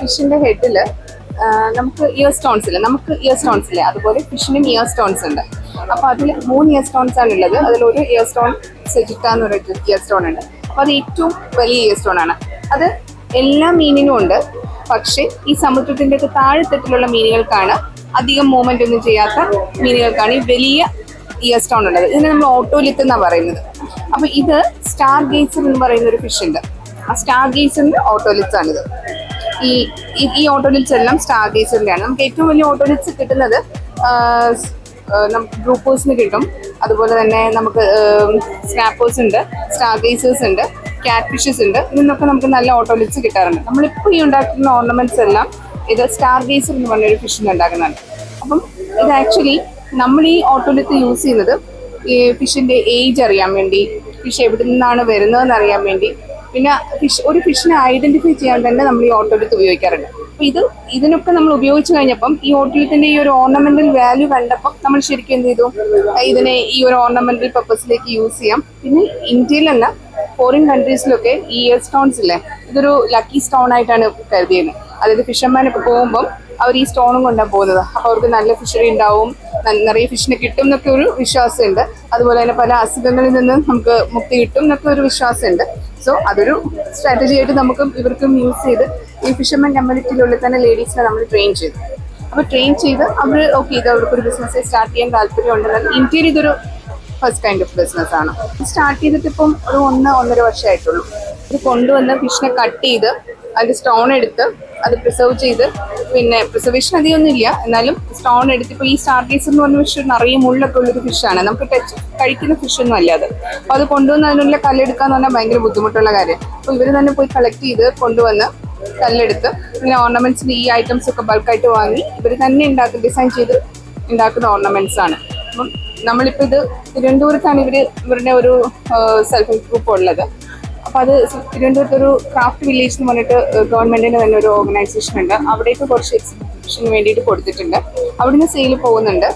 ഫിഷിന്റെ ഹെഡില് നമുക്ക് year stones ഇല്ലേ, അതുപോലെ ഫിഷിനും ഇയർ സ്റ്റോൺസ് ഉണ്ട്. അപ്പൊ അതിൽ 3 ഇയർ സ്റ്റോൺസ് ആണ് ഉള്ളത്. അതിലൊരു ഇയർ സ്റ്റോൺ സെജിക്ക എന്ന് പറയുന്ന ഇയർ സ്റ്റോൺ ഉണ്ട്. അപ്പൊ അത് ഏറ്റവും വലിയ ഇയർ സ്റ്റോൺ ആണ്. അത് എല്ലാ മീനിനും ഉണ്ട്. പക്ഷെ ഈ സമുദ്രത്തിന്റെ ഒക്കെ താഴെത്തട്ടിലുള്ള മീനുകൾക്കാണ്, അധികം മൂവ്മെന്റ് ഒന്നും ചെയ്യാത്ത മീനുകൾക്കാണ് ഈ വലിയ ഇയർ സ്റ്റോൺ ഉള്ളത്. ഇതിനെ നമ്മൾ ഓട്ടോലിത്ത് എന്നാണ് പറയുന്നത്. അപ്പൊ ഇത് സ്റ്റാർ ഗേസർ എന്ന് പറയുന്ന ഒരു ഫിഷ് ഉണ്ട്. ആ സ്റ്റാർ ഗേസറിന്റെ ഓട്ടോലിറ്റ്സ് ആണിത്. ഈ ഓട്ടോലിറ്റ്സ് എല്ലാം സ്റ്റാർ ഗേസറിന്റെ ആണ്. നമുക്ക് ഏറ്റവും വലിയ ഓട്ടോലിറ്റ്സ് കിട്ടുന്നത് നമുക്ക് ഗ്രൂപ്പേഴ്സിന് കിട്ടും. അതുപോലെ തന്നെ നമുക്ക് സ്നാപ്പേഴ്സ് ഉണ്ട്, സ്റ്റാർ ഗേസേഴ്സ് ഉണ്ട്, ക്യാറ്റ് ഫിഷസ് ഉണ്ട്. ഇതിനൊക്കെ നമുക്ക് നല്ല ഓട്ടോലിറ്റ്സ് കിട്ടാറുണ്ട്. നമ്മളിപ്പോൾ ഈ ഉണ്ടാക്കുന്ന ഓർണമെന്റ്സ് എല്ലാം ഇത് സ്റ്റാർ ഗേസർ എന്ന് പറഞ്ഞൊരു ഫിഷിന് ഉണ്ടാക്കുന്നതാണ്. അപ്പം ഇത് ആക്ച്വലി നമ്മൾ ഈ ഓട്ടോലിത്ത് യൂസ് ചെയ്യുന്നത് ഈ ഫിഷിന്റെ ഏജ് അറിയാൻ വേണ്ടി, ഫിഷ് എവിടെ നിന്നാണ് വരുന്നതെന്ന് അറിയാൻ വേണ്ടി, പിന്നെ ഒരു ഫിഷിനെ ഐഡന്റിഫൈ ചെയ്യാൻ തന്നെ നമ്മൾ ഈ ഓട്ടോലിത്ത് ഉപയോഗിക്കാറുണ്ട്. അപ്പൊ ഇതിനൊക്കെ നമ്മൾ ഉപയോഗിച്ച് കഴിഞ്ഞപ്പം ഈ ഓട്ടോലിത്തിന്റെ ഈ ഒരു ഓർണമെന്റൽ വാല്യൂ കണ്ടപ്പം നമ്മൾ ശരിക്കും എന്ത് ചെയ്തു, ഇതിനെ ഈ ഒരു ഓർണമെന്റൽ പർപ്പസിലേക്ക് യൂസ് ചെയ്യാം. പിന്നെ ഇന്ത്യയിലല്ല, ഫോറിൻ കൺട്രീസിലൊക്കെ ഈ ഇയർ സ്റ്റോൺസ് ഇല്ലേ, ഇതൊരു ലക്കി സ്റ്റോൺ ആയിട്ടാണ് കരുതിയത്. അതായത് ഫിഷർമാനൊക്കെ പോകുമ്പം അവർ ഈ സ്റ്റോണും കൊണ്ടാണ് പോകുന്നത്. അപ്പോൾ അവർക്ക് നല്ല ഫിഷറി ഉണ്ടാവും, നിറയെ ഫിഷിനെ കിട്ടും എന്നൊക്കെ ഒരു വിശ്വാസമുണ്ട്. അതുപോലെ തന്നെ പല അസുഖങ്ങളിൽ നിന്ന് നമുക്ക് മുക്തി കിട്ടും എന്നൊക്കെ ഒരു വിശ്വാസമുണ്ട്. സോ അതൊരു സ്ട്രാറ്റജി ആയിട്ട് നമുക്കും ഇവർക്കും യൂസ് ചെയ്ത് ഈ ഫിഷർമാൻ കമ്മ്യൂണിറ്റിയിലുള്ള തന്നെ ലേഡീസിനെ നമ്മൾ ട്രെയിൻ ചെയ്തു. അപ്പോൾ ട്രെയിൻ ചെയ്ത് അവർ ഇത് അവർക്കൊരു ബിസിനസ് സ്റ്റാർട്ട് ചെയ്യാൻ താല്പര്യം ഉണ്ടെന്നാൽ ഇന്ത്യയിൽ ഇതൊരു ഫസ്റ്റ് കൈൻഡ് ഓഫ് ബിസിനസ് ആണ്. സ്റ്റാർട്ട് ചെയ്തിട്ട് ഇപ്പം ഒരു 1-1.5 വർഷമായിട്ടുള്ളൂ. ഇത് കൊണ്ടുവന്ന് ഫിഷിനെ കട്ട് ചെയ്ത് അതിൻ്റെ സ്റ്റോൺ എടുത്ത് അത് പ്രിസർവ് ചെയ്ത്, പിന്നെ പ്രിസർവേഷൻ അധികമൊന്നും ഇല്ല, എന്നാലും സ്റ്റോൺ എടുത്ത് ഇപ്പോൾ ഈ സ്റ്റാർ ഗേസർ എന്ന് പറഞ്ഞ ഫിഷ് നിറയെ മുള്ളൊക്കെ ഉള്ളൊരു ഫിഷാണ്. നമുക്ക് കഴിക്കുന്ന ഫിഷൊന്നും അല്ല അത്. അപ്പോൾ അത് കൊണ്ടുവന്ന് അതിനുള്ള കല്ലെടുക്കാന്ന് പറഞ്ഞാൽ ഭയങ്കര ബുദ്ധിമുട്ടുള്ള കാര്യം. അപ്പോൾ ഇവർ തന്നെ പോയി കളക്ട് ചെയ്ത് കൊണ്ടുവന്ന് കല്ലെടുത്ത് ഇങ്ങനെ ഓർണമെന്റ്സിന് ഈ ഐറ്റംസ് ഒക്കെ ബൾക്കായിട്ട് വാങ്ങി ഇവർ തന്നെ ഡിസൈൻ ചെയ്ത് ഉണ്ടാക്കുന്ന ഓർണമെന്റ്സ് ആണ്. അപ്പം നമ്മളിപ്പോൾ ഇത് തിരുവനന്തപുരത്താണ് ഇവരുടെ ഒരു സെൽഫ് ഹെൽപ്പ് ഗ്രൂപ്പ് ഉള്ളത്. അപ്പോൾ അത് തിരുവനന്തപുരത്ത് ഒരു ക്രാഫ്റ്റ് വില്ലേജ് എന്ന് പറഞ്ഞിട്ട് ഗവൺമെന്റിന്റെ തന്നെ ഒരു ഓർഗനൈസേഷൻ ഉണ്ട്. അവിടേക്ക് കുറച്ച് എക്സിബിഷന് വേണ്ടിയിട്ട് കൊടുത്തിട്ടുണ്ട്. അവിടുന്ന് സെയിൽ പോകുന്നുണ്ട്.